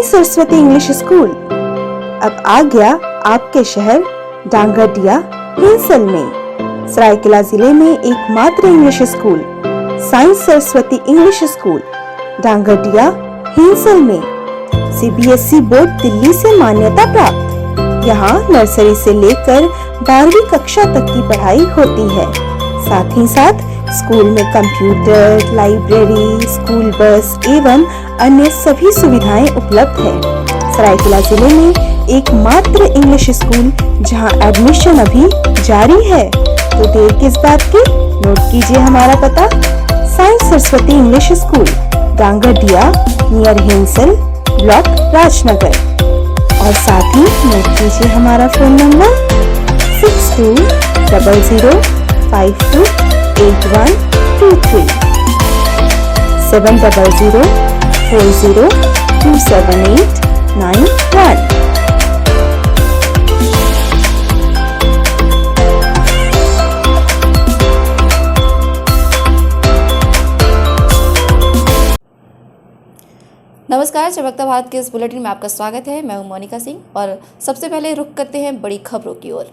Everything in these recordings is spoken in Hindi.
सरस्वती इंग्लिश स्कूल अब आ गया आपके शहर डांगडिया हिंसल में। सरायकेला जिले में एकमात्र English school science Saraswati English school Dangdiya Hinsal में सीबीएसई बोर्ड दिल्ली से मान्यता प्राप्त। यहाँ नर्सरी से लेकर 12वीं कक्षा तक की पढ़ाई होती है। साथ ही साथ स्कूल में कंप्यूटर, लाइब्रेरी, स्कूल बस एवं अन्य सभी सुविधाएं उपलब्ध है। सरायकेला जिले में एकमात्र इंग्लिश स्कूल जहां एडमिशन अभी जारी है, तो देर किस बात की, नोट कीजिए हमारा पता। Science Saraswati English school Dangdiya near Hinsal block Rajnagar, और साथ ही नोट कीजिए हमारा फोन नंबर 6200528123 7004027891। नमस्कार, चमकता भारत के इस बुलेटिन में आपका स्वागत है। मैं हूं मोनिका सिंह और सबसे पहले रुख करते हैं बड़ी खबरों की ओर।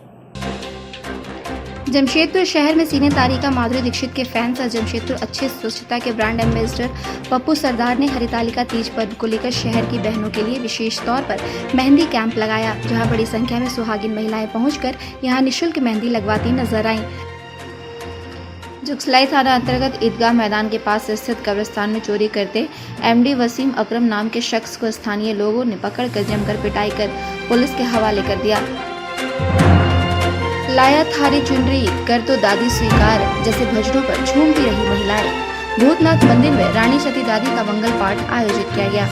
जमशेदपुर शहर में सीने तारिका माधुरी दीक्षित के फैंस और जमशेदपुर अच्छे स्वच्छता के ब्रांड एम्बेसडर पप्पू सरदार ने हरितालिका तीज पर्व को लेकर शहर की बहनों के लिए विशेष तौर पर मेहंदी कैंप लगाया, जहां बड़ी संख्या में सुहागिन महिलाएं पहुंचकर यहां निःशुल्क मेहंदी लगवाती नजर आईं। जुगसलाई थाना अंतर्गत ईदगाह मैदान के पास स्थित कब्रिस्तान में चोरी करते एमडी वसीम अकरम नाम के शख्स को स्थानीय लोगों ने पकड़कर जमकर पिटाई कर पुलिस के हवाले कर दिया। लाया थारी चुनरी कर तो दादी स्वीकार जैसे भजनों पर झूमती रही महिलाएं। भूतनाथ मंदिर में रानी सती दादी का मंगल पाठ आयोजित किया गया।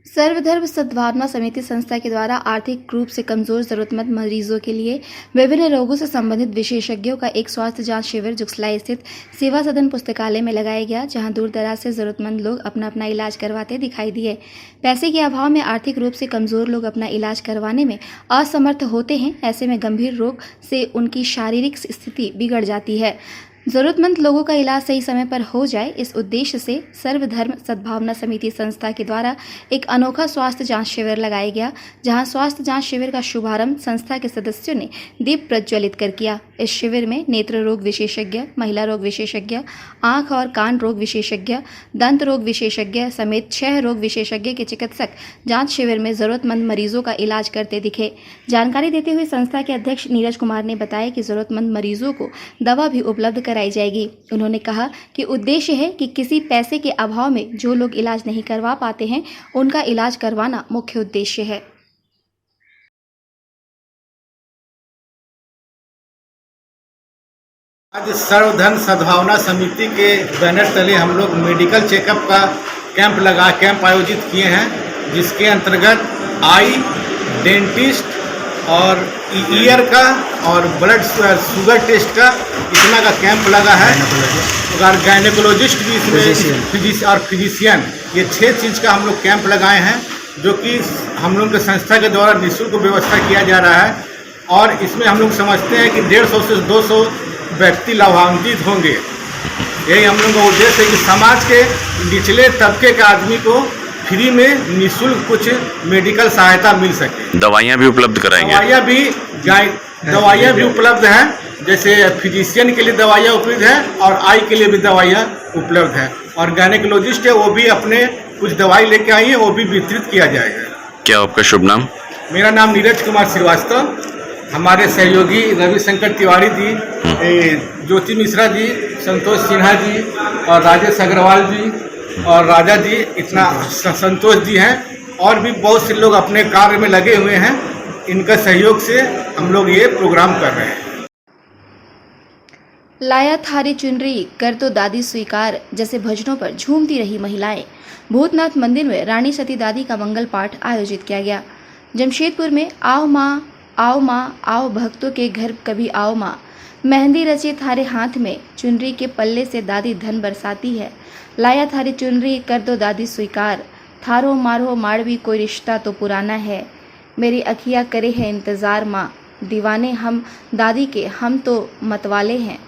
सर्वधर्म सद्भावना समिति संस्था के द्वारा आर्थिक रूप से कमजोर जरूरतमंद मरीजों के लिए विभिन्न रोगों से संबंधित विशेषज्ञों का एक स्वास्थ्य जांच शिविर जुगसलाई स्थित सेवा सदन पुस्तकालय में लगाया गया, जहां दूर दराज से जरूरतमंद लोग अपना इलाज करवाते दिखाई दिए। पैसे के अभाव में आर्थिक रूप से कमजोर लोग अपना इलाज करवाने में असमर्थ होते हैं। ऐसे में गंभीर रोग से उनकी शारीरिक स्थिति बिगड़ जाती है। जरूरतमंद लोगों का इलाज सही समय पर हो जाए, इस उद्देश्य से सर्वधर्म सद्भावना समिति संस्था के द्वारा एक अनोखा स्वास्थ्य जांच शिविर लगाया गया, जहां स्वास्थ्य जांच शिविर का शुभारंभ संस्था के सदस्यों ने दीप प्रज्वलित कर किया। इस शिविर में नेत्र रोग विशेषज्ञ, महिला रोग विशेषज्ञ, आंख और कान रोग विशेषज्ञ, दंत रोग विशेषज्ञ समेत 6 रोग विशेषज्ञ के चिकित्सक जांच शिविर में जरूरतमंद मरीजों का इलाज करते दिखे। जानकारी देते हुए संस्था के अध्यक्ष नीरज कुमार ने बताया कि जरूरतमंद मरीजों को दवा भी उपलब्ध कराई जाएगी। उन्होंने कहा कि उद्देश्य है कि किसी पैसे के अभाव में जो लोग इलाज नहीं करवा पाते हैं, उनका इलाज करवाना मुख्य उद्देश्य है। आज सर्वधर्म सद्भावना समिति के बैनर तले हम लोग मेडिकल चेकअप का कैंप आयोजित किए हैं, जिसके अंतर्गत आई, डेंटिस्ट और ईयर का और ब्लड शुगर टेस्ट का इतना का कैंप लगा है, और गायनेकोलॉजिस्ट भी इसमें और फिजिशियन, ये 6 चीज़ का हम लोग कैंप लगाए हैं, जो कि हम लोग के संस्था के द्वारा निःशुल्क व्यवस्था किया जा रहा है। और इसमें हम लोग समझते हैं कि 150 से 200 व्यक्ति लाभान्वित होंगे। यही हम लोग का उद्देश्य है कि समाज के निचले तबके के आदमी को फ्री में निःशुल्क कुछ मेडिकल सहायता मिल सके। दवाइयाँ भी उपलब्ध कराएंगे। दवाइयाँ भी उपलब्ध हैं, जैसे फिजिशियन के लिए दवाइयाँ उपलब्ध हैं और आई के लिए भी दवाइयाँ उपलब्ध हैं। और गायनेकोलॉजिस्ट है, वो भी अपने कुछ दवाई लेके आई है, वो भी वितरित किया जाएगा। क्या आपका शुभ नाम? मेरा नाम नीरज कुमार श्रीवास्तव। हमारे सहयोगी रविशंकर तिवारी जी, ज्योति मिश्रा जी, संतोष सिन्हा जी और राजेश अग्रवाल जी और राजा जी, इतना संतोष जी हैं, और भी बहुत से लोग अपने कार्य में लगे हुए हैं। इनका सहयोग से हम लोग ये प्रोग्राम कर रहे हैं। लाया थारी चुनरी कर तो दादी स्वीकार जैसे भजनों पर झूमती रही महिलाएं। भूतनाथ मंदिर में रानी सती दादी का मंगल पाठ आयोजित किया गया। जमशेदपुर में आओ माँ आओ भक्तों के घर कभी आओ माँ, मेहंदी रचे थारे हाथ में, चुनरी के पल्ले से दादी धन बरसाती है। लाया थारी चुनरी कर दो दादी स्वीकार, थारो मारो माड़वी कोई रिश्ता तो पुराना है। मेरी अखियाँ करे है इंतज़ार माँ, दीवाने हम दादी के, हम तो मतवाले हैं।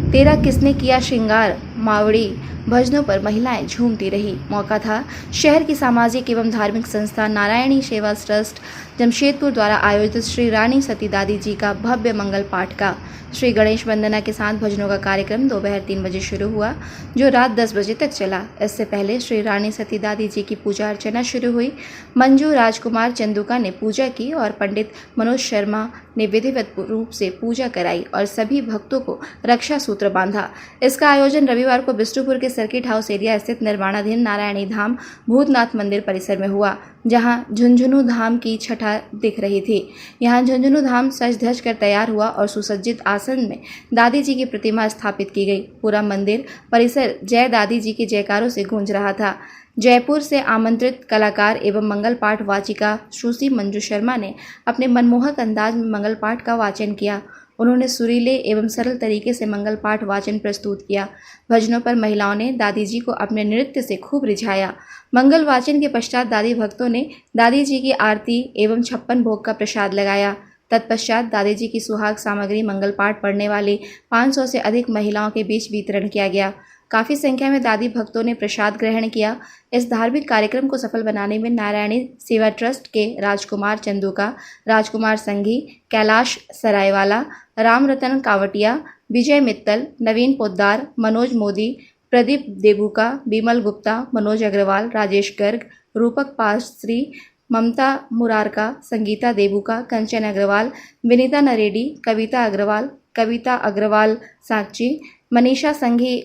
तेरा किसने किया श्रृंगार मावड़ी भजनों पर महिलाएं झूमती रही। मौका था शहर की सामाजिक एवं धार्मिक संस्था नारायणी सेवा ट्रस्ट जमशेदपुर द्वारा आयोजित श्री रानी सती दादी जी का भव्य मंगल पाठ का। श्री गणेश वंदना के साथ भजनों का कार्यक्रम दोपहर 3 बजे शुरू हुआ, जो रात 10 बजे तक चला। इससे पहले श्री रानी सती दादी जी की पूजा अर्चना शुरू हुई। मंजू राजकुमार चंदुका ने पूजा की और पंडित मनोज शर्मा ने विधिवत रूप से पूजा कराई और सभी भक्तों को रक्षा सूत्र बांधा। इसका आयोजन रविवार को बिष्टुपुर के सर्किट हाउस एरिया स्थित निर्माणाधीन नारायणी धाम भूतनाथ मंदिर परिसर में हुआ, जहां झुंझुनू धाम की छठा दिख रही थी। यहां झुंझुनू धाम सज धज कर तैयार हुआ और सुसज्जित आसन में दादी जी की प्रतिमा स्थापित की गई। पूरा मंदिर परिसर जय दादी जी के जयकारों से गूंज रहा था। जयपुर से आमंत्रित कलाकार एवं मंगल पाठ वाचिका सुश्री मंजू शर्मा ने अपने मनमोहक अंदाज में मंगल पाठ का वाचन किया। उन्होंने सुरीले एवं सरल तरीके से मंगल पाठ वाचन प्रस्तुत किया। भजनों पर महिलाओं ने दादी जी को अपने नृत्य से खूब रिझाया। मंगल वाचन के पश्चात दादी भक्तों ने दादी जी की आरती एवं 56 भोग का प्रसाद लगाया। तत्पश्चात दादी जी की सुहाग सामग्री मंगल पाठ पढ़ने वाली 500 से अधिक महिलाओं के बीच वितरण किया गया। काफ़ी संख्या में दादी भक्तों ने प्रसाद ग्रहण किया। इस धार्मिक कार्यक्रम को सफल बनाने में नारायणी सेवा ट्रस्ट के राजकुमार चंदुका, राजकुमार संघी, कैलाश सरायवाला, राम रतन कावटिया, विजय मित्तल, नवीन पोद्दार, मनोज मोदी, प्रदीप देबुका, बिमल गुप्ता, मनोज अग्रवाल, राजेश गर्ग, रूपक पास्त्री, ममता मुरारका, संगीता देबुका, कंचन अग्रवाल, विनीता नरेडी, कविता अग्रवाल सांची, मनीषा संघी,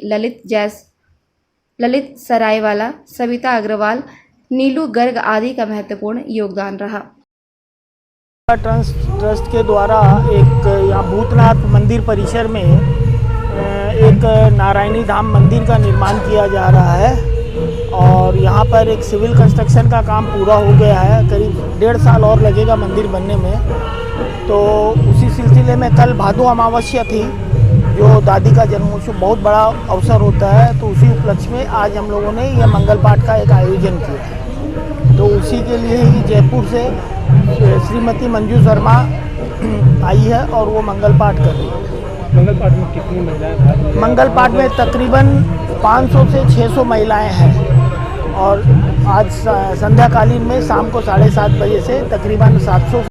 ललित सरायवाला, सविता अग्रवाल, नीलू गर्ग आदि का महत्वपूर्ण योगदान रहा। ट्रस्ट के द्वारा एक यहाँ भूतनाथ मंदिर परिसर में एक नारायणी धाम मंदिर का निर्माण किया जा रहा है और यहाँ पर एक सिविल कंस्ट्रक्शन का काम पूरा हो गया है। करीब 1.5 साल और लगेगा मंदिर बनने में। तो उसी सिलसिले में कल भादो अमावस्या थी, जो दादी का जन्मोत्सव बहुत बड़ा अवसर होता है, तो उसी उपलक्ष्य में आज हम लोगों ने यह मंगल पाठ का एक आयोजन किया है। तो उसी के लिए ही जयपुर से श्रीमती मंजू शर्मा आई है और वो मंगल पाठ कर रही है। मंगल पाठ में कितनी महिलाएं? मंगल पाठ में तकरीबन 500 से 600 महिलाएं हैं और आज संध्याकालीन में शाम को 7:30 बजे से तकरीबन 700।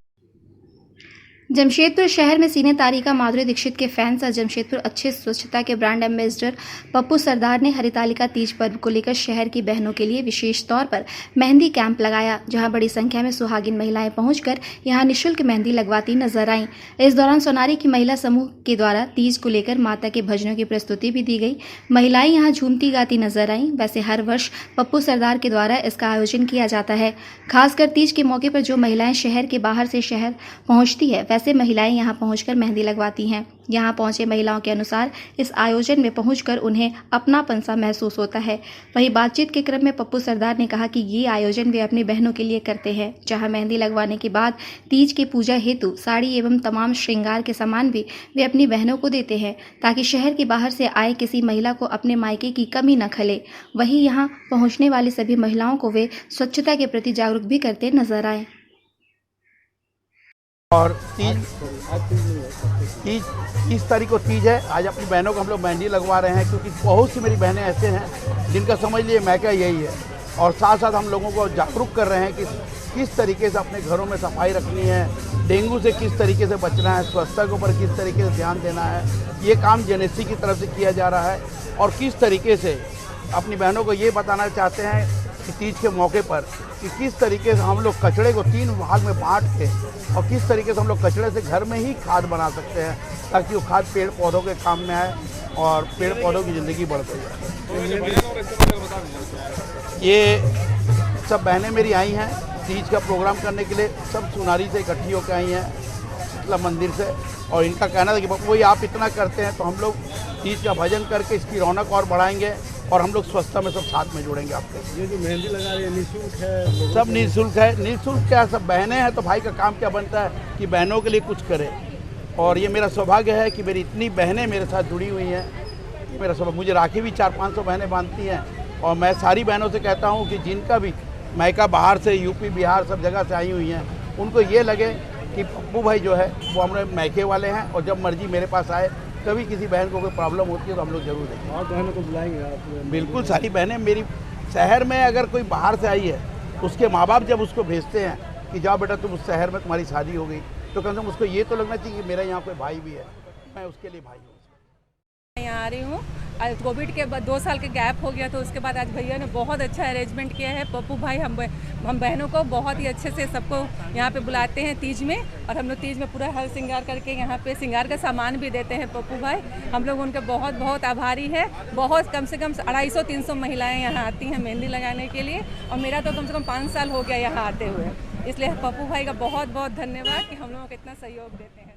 जमशेदपुर शहर में सीने तारिका माधुरी दीक्षित के फैंस और जमशेदपुर अच्छे स्वच्छता के ब्रांड एम्बेसडर पप्पू सरदार ने हरितालिका तीज पर्व को लेकर शहर की बहनों के लिए विशेष तौर पर मेहंदी कैंप लगाया, जहां बड़ी संख्या में सुहागिन महिलाएं पहुंचकर यहां निःशुल्क मेहंदी लगवाती नजर आईं। इस दौरान सोनारी की महिला समूह के द्वारा तीज को लेकर माता के भजनों की प्रस्तुति भी दी गई। महिलाएं यहां झूमती गाती नजर आईं। वैसे हर वर्ष पप्पू सरदार के द्वारा इसका आयोजन किया जाता है। खासकर तीज के मौके पर जो महिलाएं शहर के बाहर से शहर पहुंचती है, वैसे महिलाएं यहां पहुंचकर मेहंदी लगवाती हैं। यहां पहुंचे महिलाओं के अनुसार इस आयोजन में पहुंचकर उन्हें अपनापन सा महसूस होता है। वहीं बातचीत के क्रम में पप्पू सरदार ने कहा कि ये आयोजन वे अपनी बहनों के लिए करते हैं, जहां मेहंदी लगवाने के बाद तीज की पूजा हेतु साड़ी एवं तमाम श्रृंगार के सामान भी वे अपनी बहनों को देते हैं, ताकि शहर के बाहर से आए किसी महिला को अपने मायके की कमी न खले। वहीं यहां पहुंचने वाली सभी महिलाओं को वे स्वच्छता के प्रति जागरूक भी करते नजर आए। और तीज तारीख को तीज है। आज अपनी बहनों को हम लोग मेहंदी लगवा रहे हैं, क्योंकि बहुत सी मेरी बहनें ऐसे हैं जिनका समझ लिए मैका यही है। और साथ साथ हम लोगों को जागरूक कर रहे हैं कि किस तरीके से अपने घरों में सफाई रखनी है, डेंगू से किस तरीके से बचना है, स्वच्छता के ऊपर किस तरीके से ध्यान देना है। ये काम जेनेसी की तरफ से किया जा रहा है और किस तरीके से अपनी बहनों को ये बताना चाहते हैं कि तीज के मौके पर कि किस तरीके से हम लोग कचड़े को 3 भाग में बांट के और किस तरीके से हम लोग कचड़े से घर में ही खाद बना सकते हैं, ताकि वो खाद पेड़ पौधों के काम में आए और पेड़ पौधों की ज़िंदगी बढ़ती है। ये सब बहनें मेरी आई हैं तीज का प्रोग्राम करने के लिए, सब सुनारी से इकट्ठी होकर आई हैं मतलब मंदिर से। और इनका कहना था कि वही आप इतना करते हैं तो हम लोग तीज का भजन करके इसकी रौनक और बढ़ाएंगे और हम लोग स्वच्छता में सब साथ में जुड़ेंगे आपके। ये जो मेहंदी लगा रही है निःशुल्क है? सब निःशुल्क है। निःशुल्क क्या, सब बहनें हैं तो भाई का काम क्या बनता है कि बहनों के लिए कुछ करे। और ये मेरा सौभाग्य है कि मेरी इतनी बहनें मेरे साथ जुड़ी हुई हैं। मेरा सौभाग्य, मुझे राखी भी 400-500 बहनें बांधती हैं। और मैं सारी बहनों से कहता हूँ कि जिनका भी मायका बाहर से यूपी बिहार सब जगह से आई हुई हैं, उनको ये लगे कि पप्पू भाई जो है वो हमारे मायके वाले हैं और जब मर्जी मेरे पास आए कभी किसी बहन को कोई प्रॉब्लम होती है तो हम लोग जरूर देंगे। और बहनों को बुलाएंगे आप? बिल्कुल, सारी बहनें मेरी शहर में अगर कोई बाहर से आई है, उसके माँ बाप जब उसको भेजते हैं कि जाओ बेटा तुम उस शहर में तुम्हारी शादी हो गई, तो कम से कम उसको ये तो लगना चाहिए कि मेरा यहाँ कोई भाई भी है, मैं उसके लिए भाई हूँ। यहाँ आ रही हूँ, आज कोविड के बाद 2 साल के गैप हो गया, तो उसके बाद आज भैया ने बहुत अच्छा अरेंजमेंट किया है। पप्पू भाई हम बहनों को बहुत ही अच्छे से सबको यहाँ पे बुलाते हैं तीज में, और हम लोग तीज में पूरा हर श्रृंगार करके यहाँ पे श्रृंगार का सामान भी देते हैं पप्पू भाई। हम लोग उनके बहुत बहुत आभारी है। बहुत कम से कम 250-300 महिलाएं यहाँ आती हैं मेहंदी लगाने के लिए, और मेरा तो कम से कम 5 साल हो गया यहाँ आते हुए। इसलिए पप्पू भाई का बहुत बहुत धन्यवाद कि हम लोगों को इतना सहयोग देते हैं।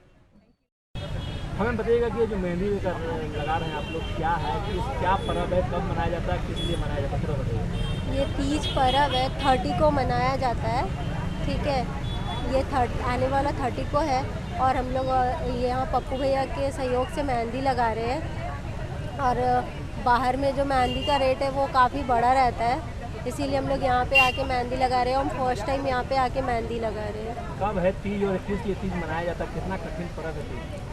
हमें बताइएगा कि ये जो मेहंदी लगा रहे हैं आप लोग, क्या है, क्या पर्व है, कब मनाया जाता है, किस लिए मनाया जाता है, थोड़ा बताइए। ये तीज पर्व है, 30 को मनाया जाता है, ठीक है। ये आने वाला 30 को है, और हम लोग यहाँ पप्पू भैया के सहयोग से मेहंदी लगा रहे हैं। और बाहर में जो मेहंदी का रेट है वो काफ़ी बड़ा रहता है, इसीलिए हम लोग यहाँ पे आके मेहंदी लगा रहे हैं। हम फर्स्ट टाइम यहाँ पे आके मेहंदी लगा रहे हैं। कब है तीज और किस लिए तीज मनाया जाता है, कितना कठिन पर्व है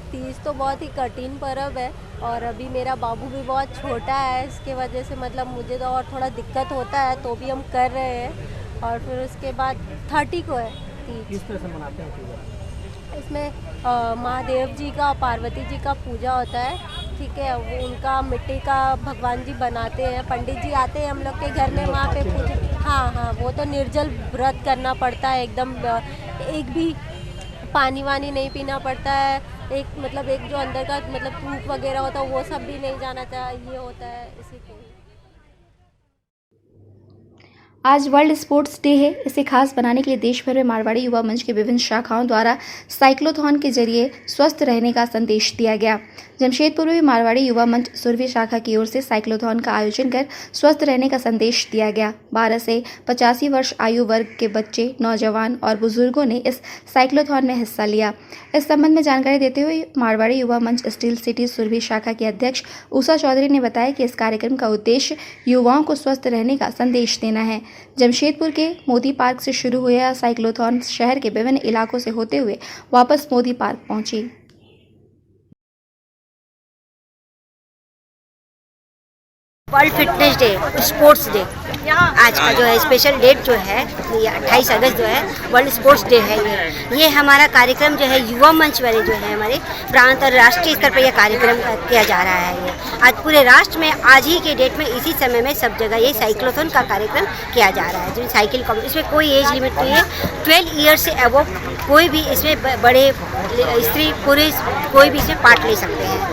तीज तो बहुत ही कठिन पर्व है, और अभी मेरा बाबू भी बहुत छोटा है, इसके वजह से मतलब मुझे तो और थोड़ा दिक्कत होता है, तो भी हम कर रहे हैं। और फिर उसके बाद 30 को है तीज। किस तरह से मनाते हैं पूजा? इसमें महादेव जी का, पार्वती जी का पूजा होता है, ठीक है। वो उनका मिट्टी का भगवान जी बनाते हैं, पंडित जी आते हैं हम लोग के घर में, वहाँ पे पूजा। हाँ, वो तो निर्जल व्रत करना पड़ता है एकदम, एक भी पानी वानी नहीं पीना पड़ता है, एक जो अंदर का धूप वगैरह होता है वो सब भी नहीं जाना चाहिए होता है, इसी को। आज वर्ल्ड स्पोर्ट्स डे है। इसे खास बनाने के लिए देश भर में मारवाड़ी युवा मंच के विभिन्न शाखाओं द्वारा साइक्लोथॉन के जरिए स्वस्थ रहने का संदेश दिया गया। जमशेदपुर में मारवाड़ी युवा मंच सुरभि शाखा की ओर से साइक्लोथॉन का आयोजन कर स्वस्थ रहने का संदेश दिया गया। 12 से 85 वर्ष आयु वर्ग के बच्चे, नौजवान और बुजुर्गों ने इस साइक्लोथॉन में हिस्सा लिया। इस संबंध में जानकारी देते हुए मारवाड़ी युवा मंच स्टील सिटी सुरभि शाखा के अध्यक्ष उषा चौधरी ने बताया कि इस कार्यक्रम का उद्देश्य युवाओं को स्वस्थ रहने का संदेश देना है। जमशेदपुर के मोदी पार्क से शुरू हुआ यह साइक्लोथॉन शहर के विभिन्न इलाकों से होते हुए वापस मोदी पार्क पहुंची। World fitness day, sports day, आज का जो है स्पेशल डेट जो है ये 28 अगस्त जो है वर्ल्ड स्पोर्ट्स डे है। ये हमारा कार्यक्रम जो है युवा मंच वाले जो है हमारे प्रांत और राष्ट्रीय स्तर पर यह कार्यक्रम किया जा रहा है। ये आज पूरे राष्ट्र में आज ही के डेट में इसी समय में सब जगह ये साइक्लोथॉन का कार्यक्रम किया जा रहा है। जो साइकिल कॉम्पिटिशन, इसमें कोई एज लिमिट नहीं है, 12 ईयर से अबव कोई भी इसमें, बड़े स्त्री पुरुष कोई भी इसमें पार्ट ले सकते हैं।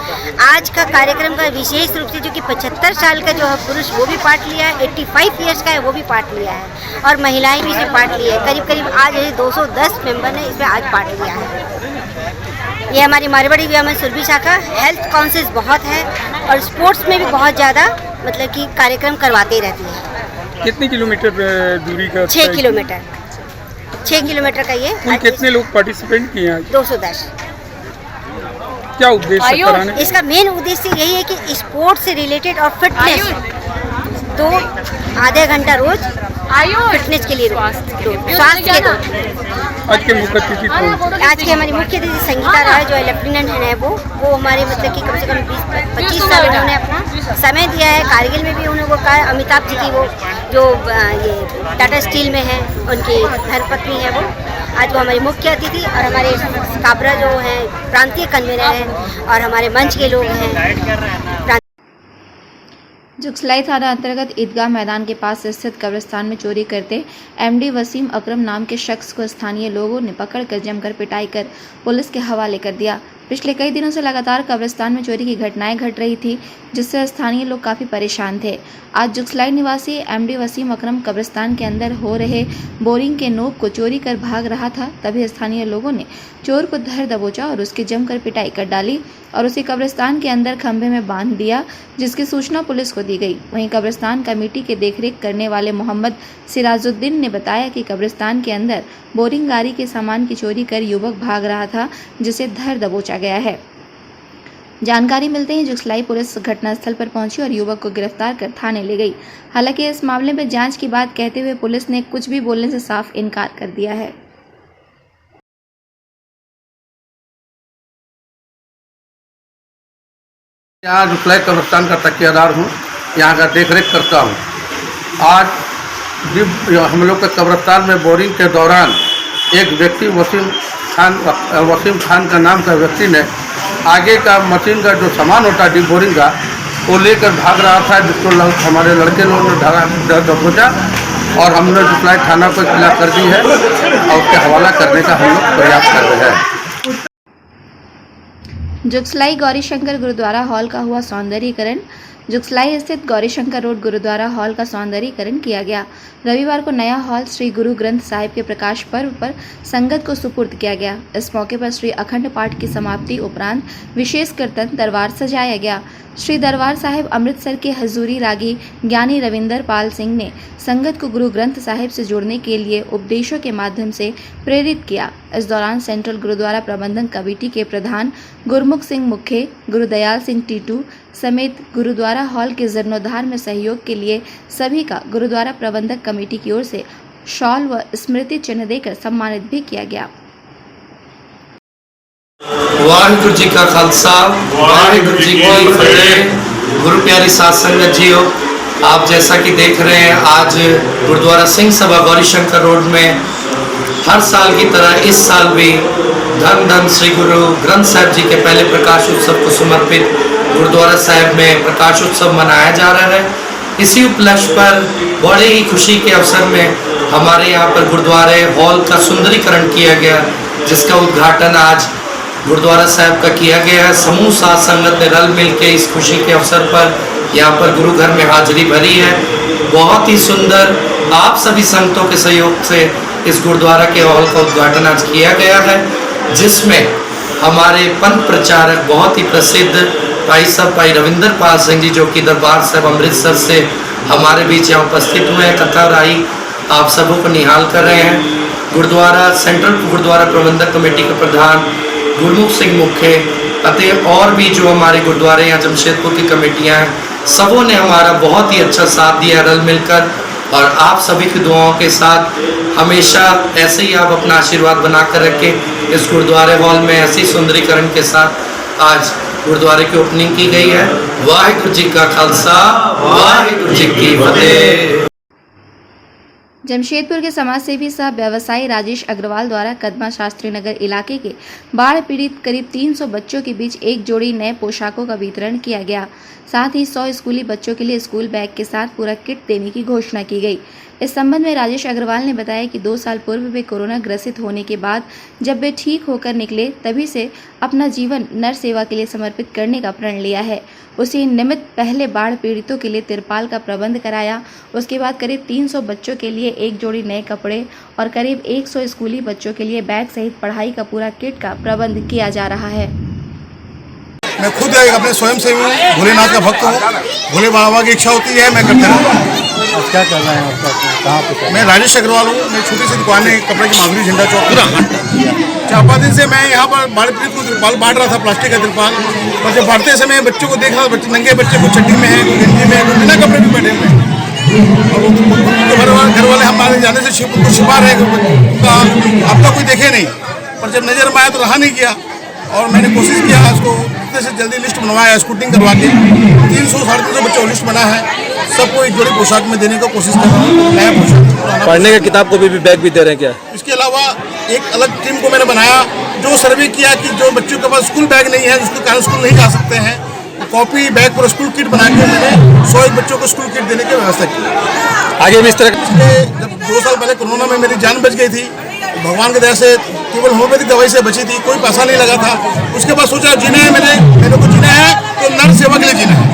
आज का कार्यक्रम का विशेष रूप से जो कि 75 साल का जो है पुरुष वो भी पार्ट लिया है, 85 ईयर्स का है वो भी पार्ट लिया है, और महिलाएं भी इसमें पार्ट लिया है। करीब आज 210 मेंबर ने इसमें आज पार्ट लिया है। ये हमारी मारवाड़ी युवा मंच सुरभि शाखा हेल्थ कॉन्शियस बहुत है, और स्पोर्ट्स में भी बहुत ज़्यादा कि कार्यक्रम करवाते रहती है। कितने किलोमीटर दूरी का? 6 किलोमीटर 6 किलोमीटर का ये। कितने लोग पार्टिसिपेंट किए हैं? 210। क्या उद्देश्य कराने? इसका मेन उद्देश्य यही है कि स्पोर्ट्स से रिलेटेड और फिटनेस, तो आधे घंटा रोज फिटनेस के लिए, स्वास्थ्य के लिए। आज के मुख्य अतिथि कौन? आज के हमारी मुख्य अतिथि संगीता राय जो लेफ्टिनेंट है, वो हमारे कि कम से कम 20-25 साल उन्होंने अपना समय दिया है। कारगिल में भी उन्होंने वो कहा, अमिताभ जी की वो जो ये टाटा स्टील में है, उनकी धर्मपत्नी है वो। आज वो हमारी मुख्य अतिथि, और हमारे काबरा जो हैं प्रांतीय कन्वीनर हैं, और हमारे मंच के लोग हैं। जुगसलाई थाना अंतर्गत ईदगाह मैदान के पास स्थित कब्रिस्तान में चोरी करते एमडी वसीम अकरम नाम के शख्स को स्थानीय लोगों ने पकड़कर जमकर पिटाई कर पुलिस के हवाले कर दिया। पिछले कई दिनों से लगातार कब्रिस्तान में चोरी की घटनाएं घट रही थी, जिससे स्थानीय लोग काफ़ी परेशान थे। आज जुगसलाई निवासी एमडी वसीम अकरम कब्रिस्तान के अंदर हो रहे बोरिंग के नोक को चोरी कर भाग रहा था, तभी स्थानीय लोगों ने चोर को धर दबोचा और उसकी जमकर पिटाई कर डाली और उसे कब्रिस्तान के अंदर खंभे में बांध दिया, जिसकी सूचना पुलिस को दी गई। वहीं कब्रिस्तान कमेटी के देखरेख करने वाले मोहम्मद सिराजुद्दीन ने बताया कि कब्रिस्तान के अंदर बोरिंग गाड़ी के सामान की चोरी कर युवक भाग रहा था, जिसे धर दबोचा गया है। जानकारी मिलते ही जुगसलाई पुलिस घटनास्थल पर पहुंची और युवक को गिरफ्तार कर थाने ले गई। हालांकि इस मामले में जांच की बात कहते हुए पुलिस ने कुछ भी बोलने से साफ इनकार कर दिया है। यहाँ जुगलाई कब्रिस्तान का तकियादार हूँ, यहाँ का देख रेख करता हूँ। आज हम लोग के कब्रिस्तान में बोरिंग के दौरान एक व्यक्ति वसीम खान का नाम का व्यक्ति ने आगे का मशीन का जो सामान होता है डिप बोरिंग का वो लेकर भाग रहा था, जिसको हमारे लड़के लोगों ने दबोचा और हमने जुगलाई थाना को इत्तला कर दी है और उसके हवाला करने का हम लोग प्रयास कर रहे हैं। जुगसलाई गौरीशंकर गुरुद्वारा हॉल का हुआ सौंदर्यीकरण। जुगसलाई स्थित गौरीशंकर रोड गुरुद्वारा हॉल का सौंदर्यीकरण किया गया। रविवार को नया हॉल श्री गुरु ग्रंथ साहिब के प्रकाश पर्व पर संगत को सुपुर्द किया गया। इस मौके पर श्री अखंड पाठ की समाप्ति उपरांत विशेष कीर्तन दरबार सजाया गया। श्री दरबार साहिब अमृतसर के हजूरी रागी ज्ञानी रविंदर पाल सिंह ने संगत को गुरु ग्रंथ साहिब से जुड़ने के लिए उपदेशों के माध्यम से प्रेरित किया। इस दौरान सेंट्रल गुरुद्वारा प्रबंधन कमेटी के प्रधान गुरमुख सिंह मुखे, गुरुदयाल सिंह टीटू समेत गुरुद्वारा हॉल के जीर्णोद्धार में सहयोग के लिए सभी का गुरुद्वारा प्रबंधक कमेटी की ओर से शॉल व स्मृति चिन्ह देकर सम्मानित भी किया गया। वाहिगुरु जी का खालसा, वाहिगुरु जी की फतेह। गुरु प्यारी साध संगत जी हो, आप जैसा कि देख रहे हैं आज गुरुद्वारा सिंह सभा गौरीशंकर रोड में हर साल की तरह इस साल भी धन धन श्री गुरु ग्रंथ साहिब जी के पहले प्रकाश उत्सव को समर्पित गुरुद्वारा साहिब में प्रकाश उत्सव मनाया जा रहा है। इसी उपलक्ष्य पर बड़े ही खुशी के अवसर में हमारे यहाँ पर गुरुद्वारे हॉल का सुंदरीकरण किया गया, जिसका उद्घाटन आज गुरुद्वारा साहिब का किया गया है। समूह साध संगत ने रल मिल के इस खुशी के अवसर पर यहाँ पर गुरु घर में हाजिरी भरी है। बहुत ही सुंदर आप सभी संगतों के सहयोग से इस गुरुद्वारा के हॉल का उद्घाटन आज किया गया है, जिसमें हमारे पंथ प्रचारक बहुत ही प्रसिद्ध भाई रविंदर पाल सिंह जी, जो कि दरबार साहिब अमृतसर से हमारे बीच यहाँ उपस्थित हुए हैं, कथा राही आप सबों को निहाल कर रहे हैं। गुरुद्वारा सेंट्रल गुरुद्वारा प्रबंधक कमेटी के प्रधान गुरमुख सिंह मुखे अतः और भी जो हमारे गुरुद्वारे यहाँ जमशेदपुर की कमेटियाँ हैं, सबों ने हमारा बहुत ही अच्छा साथ दिया रल मिलकर। और आप सभी की दुआओं के साथ हमेशा ऐसे ही आप अपना आशीर्वाद बनाकर रखें। इस गुरुद्वारे हॉल में ऐसी सुंदरीकरण के साथ आज गुरुद्वारे की ओपनिंग की गई है। वाहिगुरु जी का खालसा, वाहिगुरु जी की फतेह। जमशेदपुर के समाजसेवी सह व्यवसायी राजेश अग्रवाल द्वारा कदमा शास्त्री नगर इलाके के बाढ़ पीड़ित करीब 300 बच्चों के बीच एक जोड़ी नए पोशाकों का वितरण किया गया। साथ ही 100 स्कूली बच्चों के लिए स्कूल बैग के साथ पूरा किट देने की घोषणा की गई। इस संबंध में राजेश अग्रवाल ने बताया कि 2 साल पूर्व वे कोरोना ग्रसित होने के बाद जब वे ठीक होकर निकले, तभी से अपना जीवन नर सेवा के लिए समर्पित करने का प्रण लिया है। उसी निमित्त पहले बाढ़ पीड़ितों के लिए तिरपाल का प्रबंध कराया। उसके बाद करीब 300 बच्चों के लिए एक जोड़ी नए कपड़े और करीब 100 स्कूली बच्चों के लिए बैग सहित पढ़ाई का पूरा किट का प्रबंध किया जा रहा है। मैं खुद अपने स्वयं से भोलेनाथ का भक्त हूँ। भोले बाबा की इच्छा होती है मैं करता हूँ। क्या कर रहे हैं कहाँ पे? मैं राजेश अग्रवाल हूँ। मेरी छोटी सी दुकान है कपड़े की, माधुरी झंडा चौक पूरा 4-5 दिन से मैं यहाँ पर बाढ़ पीड़ित को तिरपाल बांट रहा था, प्लास्टिक का तिरपाल। और जब बांटते समय बच्चों को देख रहा था, नंगे बच्चे को चड्डी में है, कोई गंजी में है, कोई बिना कपड़े भी बैठे हुए हैं। और घर वाले हमारे जाने से छिपा रहे आपका कोई देखे नहीं, पर जब नजर में आया तो रहा नहीं किया और मैंने कोशिश किया उसको जितने से जल्दी लिस्ट बनवाया, स्कूटिंग करवा के 300-350 बच्चों को लिस्ट बना है। सबको एक जोड़ी पोशाक में देने की कोशिश कर रहा हूँ। नया पोशाक पढ़ने का किताब को भी बैग भी दे रहे हैं क्या? इसके अलावा एक अलग टीम को मैंने बनाया जो सर्वे किया कि जो बच्चों के पास स्कूल बैग नहीं है, जिसके कारण स्कूल नहीं जा सकते हैं, कॉपी बैग पर स्कूल किट बना के मैंने 100 बच्चों को स्कूल किट देने की व्यवस्था की। आगे भी इस तरह जब 2 साल पहले कोरोना में मेरी जान बच गई थी, भगवान की दया से केवल होम्योपैथिक दवाई से बची थी, कोई पैसा नहीं लगा था। उसके बाद सोचा जीना है, मेरे को जीना है तो नर सेवा के लिए जीना है।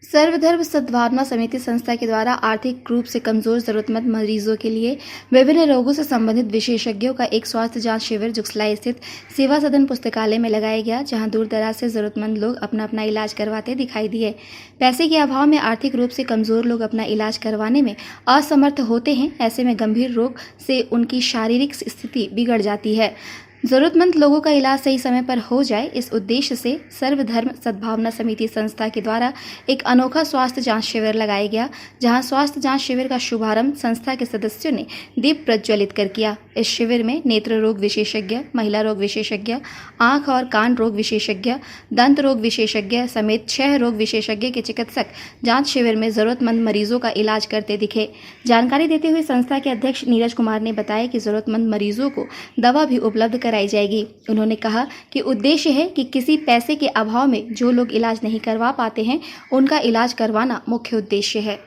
सर्वधर्म सद्भावना समिति संस्था के द्वारा आर्थिक रूप से कमजोर जरूरतमंद मरीजों के लिए विभिन्न रोगों से संबंधित विशेषज्ञों का एक स्वास्थ्य जांच शिविर जुगसलाई स्थित सेवा सदन पुस्तकालय में लगाया गया, जहां दूर दराज से जरूरतमंद लोग अपना अपना इलाज करवाते दिखाई दिए। पैसे के अभाव में आर्थिक रूप से कमजोर लोग अपना इलाज करवाने में असमर्थ होते हैं। ऐसे में गंभीर रोग से उनकी शारीरिक स्थिति बिगड़ जाती है। जरूरतमंद लोगों का इलाज सही समय पर हो जाए, इस उद्देश्य से सर्वधर्म सद्भावना समिति संस्था के द्वारा एक अनोखा स्वास्थ्य जांच शिविर लगाया गया, जहां स्वास्थ्य जांच शिविर का शुभारंभ संस्था के सदस्यों ने दीप प्रज्वलित कर किया। इस शिविर में नेत्र रोग विशेषज्ञ, महिला रोग विशेषज्ञ, आंख और कान रोग विशेषज्ञ, दंत रोग विशेषज्ञ समेत 6 रोग विशेषज्ञ के चिकित्सक जांच शिविर में जरूरतमंद मरीजों का इलाज करते दिखे। जानकारी देते हुए संस्था के अध्यक्ष नीरज कुमार ने बताया कि जरूरतमंद मरीजों को दवा भी उपलब्ध कराई जाएगी। उन्होंने कहा कि उद्देश्य है कि किसी पैसे के अभाव में जो लोग इलाज नहीं करवा पाते हैं, उनका इलाज करवाना मुख्य उद्देश्य है।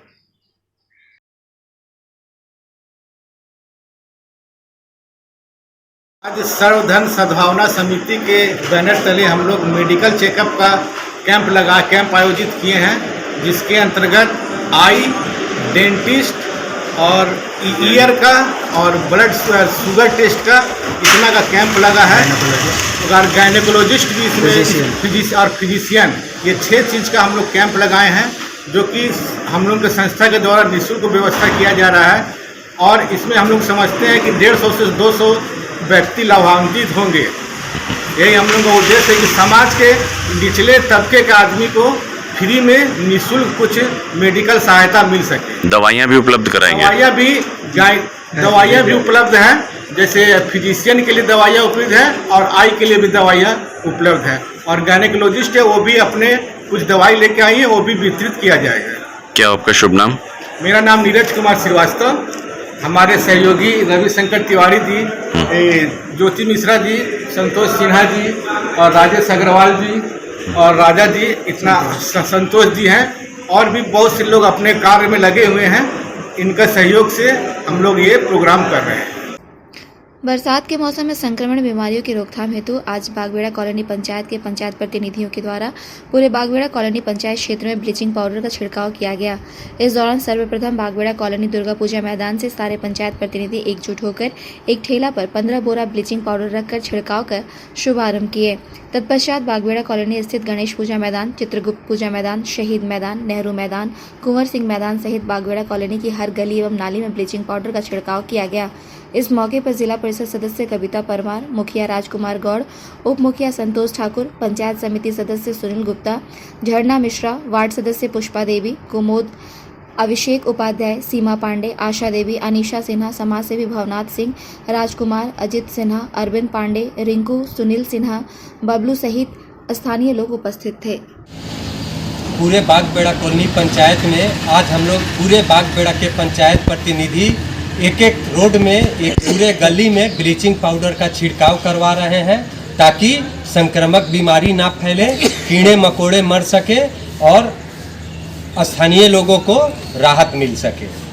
आज सर्वधर्म सद्भावना समिति के बैनर तले हम लोग मेडिकल चेकअप का कैंप आयोजित किए हैं, जिसके अंतर्गत आई, डेंटिस्ट और ईयर का और ब्लड शुगर टेस्ट का इतना का कैंप लगा है। और गायनेकोलॉजिस्ट भी इसमें और फिजिशियन, ये 6 चीज़ का हम लोग कैंप लगाए हैं, जो कि हम लोग के संस्था के द्वारा निःशुल्क व्यवस्था किया जा रहा है। और इसमें हम लोग समझते हैं कि 150 से 200 व्यक्ति लाभान्वित होंगे। यही हम लोग का उद्देश्य है कि समाज के निचले तबके के आदमी को फ्री में निःशुल्क कुछ मेडिकल सहायता मिल सके। दवाइयाँ भी उपलब्ध कराएंगे? दवाइयाँ भी उपलब्ध हैं, जैसे फिजिशियन के लिए दवाइयाँ उपलब्ध हैं और आई के लिए भी दवाइयाँ उपलब्ध हैं। और गायनेकोलॉजिस्ट है, वो भी अपने कुछ दवाई लेके आई है, वो भी वितरित किया जाएगा। क्या आपका शुभ नाम? मेरा नाम नीरज कुमार श्रीवास्तव। हमारे सहयोगी रविशंकर तिवारी जी, ज्योति मिश्रा जी, संतोष सिन्हा जी और राजेश अग्रवाल जी और राजा जी, इतना संतोष जी हैं, और भी बहुत से लोग अपने कार्य में लगे हुए हैं। इनका सहयोग से हम लोग ये प्रोग्राम कर रहे हैं। बरसात के मौसम में संक्रमण बीमारियों की रोकथाम हेतु आज बागबेड़ा कॉलोनी पंचायत के पंचायत प्रतिनिधियों के द्वारा पूरे बागबेड़ा कॉलोनी पंचायत क्षेत्र में ब्लीचिंग पाउडर का छिड़काव किया गया। इस दौरान सर्वप्रथम बागबेड़ा कॉलोनी दुर्गा पूजा मैदान से सारे पंचायत प्रतिनिधि एकजुट होकर एक ठेला पर 15 बोरा ब्लीचिंग पाउडर रखकर छिड़काव कर शुभारंभ किए। तत्पश्चात बागबेड़ा कॉलोनी स्थित गणेश पूजा मैदान, चित्रगुप्त पूजा मैदान, शहीद मैदान, नेहरू मैदान, कुंवर सिंह मैदान सहित बागबेड़ा कॉलोनी की हर गली एवं नाली में ब्लीचिंग पाउडर का छिड़काव किया गया। इस मौके पर जिला परिषद सदस्य कविता परमार, मुखिया राजकुमार गौड़, उप मुखिया संतोष ठाकुर, पंचायत समिति सदस्य सुनील गुप्ता, झरना मिश्रा, वार्ड सदस्य पुष्पा देवी, कुमोद, अभिषेक उपाध्याय, सीमा पांडे, आशा देवी, अनीशा सिन्हा, समाजसेवी भवनाथ सिंह, राजकुमार, अजित सिन्हा, अरविंद पांडे, रिंकू, सुनील सिन्हा, बबलू सहित स्थानीय लोग उपस्थित थे। पूरे बागबेड़ा कॉलोनी पंचायत में आज हम लोग पूरे बागबेड़ा के पंचायत प्रतिनिधि एक रोड में, एक पूरे गली में ब्लीचिंग पाउडर का छिड़काव करवा रहे हैं, ताकि संक्रामक बीमारी ना फैले, कीड़े मकोड़े मर सके और स्थानीय लोगों को राहत मिल सके।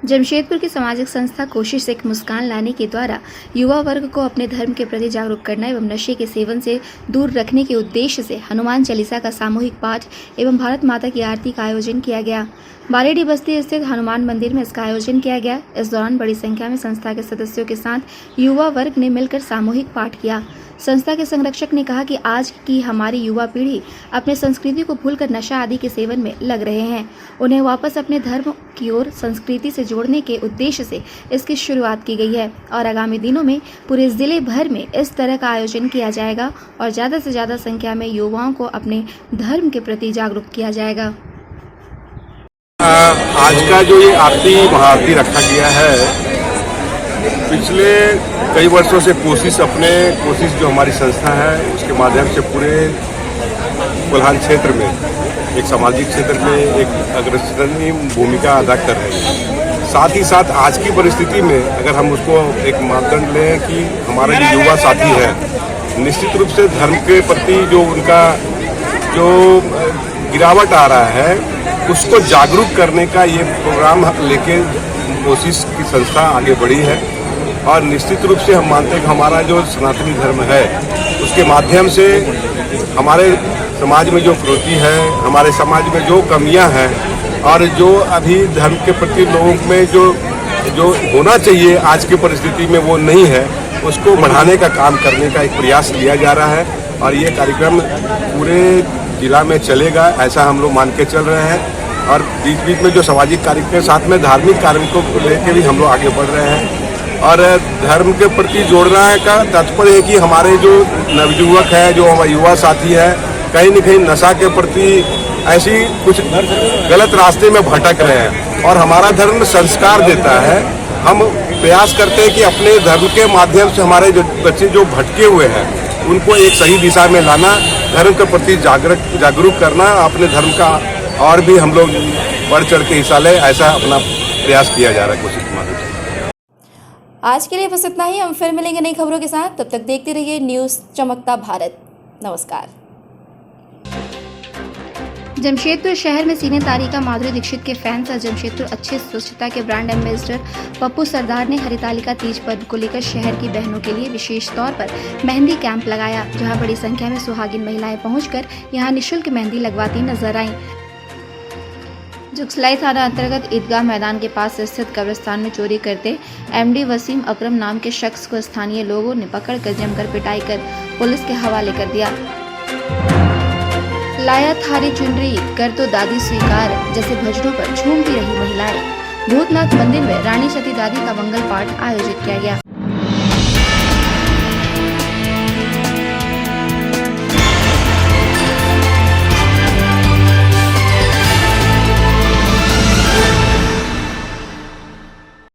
जमशेदपुर की सामाजिक संस्था कोशिश एक मुस्कान लाने के द्वारा युवा वर्ग को अपने धर्म के प्रति जागरूक करना एवं नशे के सेवन से दूर रखने के उद्देश्य से हनुमान चालीसा का सामूहिक पाठ एवं भारत माता की आरती का आयोजन किया गया। बारेडी बस्ती स्थित हनुमान मंदिर में इसका आयोजन किया गया। इस दौरान बड़ी संख्या में संस्था के सदस्यों के साथ युवा वर्ग ने मिलकर सामूहिक पाठ किया। संस्था के संरक्षक ने कहा कि आज की हमारी युवा पीढ़ी अपने संस्कृति को भूलकर नशा आदि के सेवन में लग रहे हैं। उन्हें वापस अपने धर्म की ओर, संस्कृति से जोड़ने के उद्देश्य से इसकी शुरुआत की गई है और आगामी दिनों में पूरे जिले भर में इस तरह का आयोजन किया जाएगा और ज़्यादा से ज़्यादा संख्या में युवाओं को अपने धर्म के प्रति जागरूक किया जाएगा। आज का जो ये आरती महाआरती रखा गया है, पिछले कई वर्षों से कोशिश जो हमारी संस्था है उसके माध्यम से पूरे कोल्हान क्षेत्र में, एक सामाजिक क्षेत्र में एक अग्रणी भूमिका अदा कर रहे हैं। साथ ही साथ आज की परिस्थिति में अगर हम उसको एक मापदंड लें कि हमारे जो युवा साथी हैं, निश्चित रूप से धर्म के प्रति जो उनका जो गिरावट आ रहा है उसको जागरूक करने का ये प्रोग्राम लेके कोशिश की संस्था आगे बढ़ी है। और निश्चित रूप से हम मानते हैं कि हमारा जो सनातनी धर्म है उसके माध्यम से हमारे समाज में जो प्रवृत्ति है, हमारे समाज में जो कमियां हैं और जो अभी धर्म के प्रति लोगों में जो होना चाहिए आज की परिस्थिति में वो नहीं है, उसको बढ़ाने का काम करने का एक प्रयास किया जा रहा है। और ये कार्यक्रम पूरे जिला में चलेगा, ऐसा हम लोग मान के चल रहे हैं। और बीच बीच में जो सामाजिक कार्य के साथ में धार्मिक कार्य को लेकर भी हम लोग आगे बढ़ रहे हैं। और धर्म के प्रति जोड़ना का तात्पर्य है कि हमारे जो नवयुवक है, जो हमारे युवा साथी है, कहीं न कहीं नशा के प्रति ऐसी कुछ गलत रास्ते में भटक रहे हैं और हमारा धर्म संस्कार देता है। हम प्रयास करते हैं कि अपने धर्म के माध्यम से हमारे जो बच्चे जो भटके हुए हैं उनको एक सही दिशा में लाना, धर्म के प्रति जागरूक करना, अपने धर्म का और भी हम लोग बढ़ चढ़ के हिस्सा लें, ऐसा अपना प्रयास किया जा रहा है कोशिश के माध्यम से। आज के लिए बस इतना ही। हम फिर मिलेंगे नई खबरों के साथ। तब तक देखते रहिए न्यूज़ चमकता भारत। नमस्कार। जमशेदपुर शहर में सीने तारिका माधुरी दीक्षित के फैंस और जमशेदपुर अच्छी स्वच्छता के ब्रांड एम्बेसडर पप्पू सरदार ने हरितालिका तीज पर्व को लेकर शहर की बहनों के लिए विशेष तौर पर मेहंदी कैंप लगाया, जहां बड़ी संख्या में सुहागिन महिलाएं पहुंचकर यहां निःशुल्क मेहंदी लगवाती नजर आईं। जुगसलाई थाना अंतर्गत ईदगाह मैदान के पास स्थित कब्रिस्तान में चोरी करते एमडी वसीम अकरम नाम के शख्स को स्थानीय लोगों ने पकड़कर जमकर पिटाई कर पुलिस के हवाले कर दिया। लाया थारी चुनरी कर तो दादी स्वीकार जैसे भजनों पर झूमती रही महिलाएं। भूतनाथ मंदिर में रानी सती दादी का मंगल पाठ आयोजित किया गया।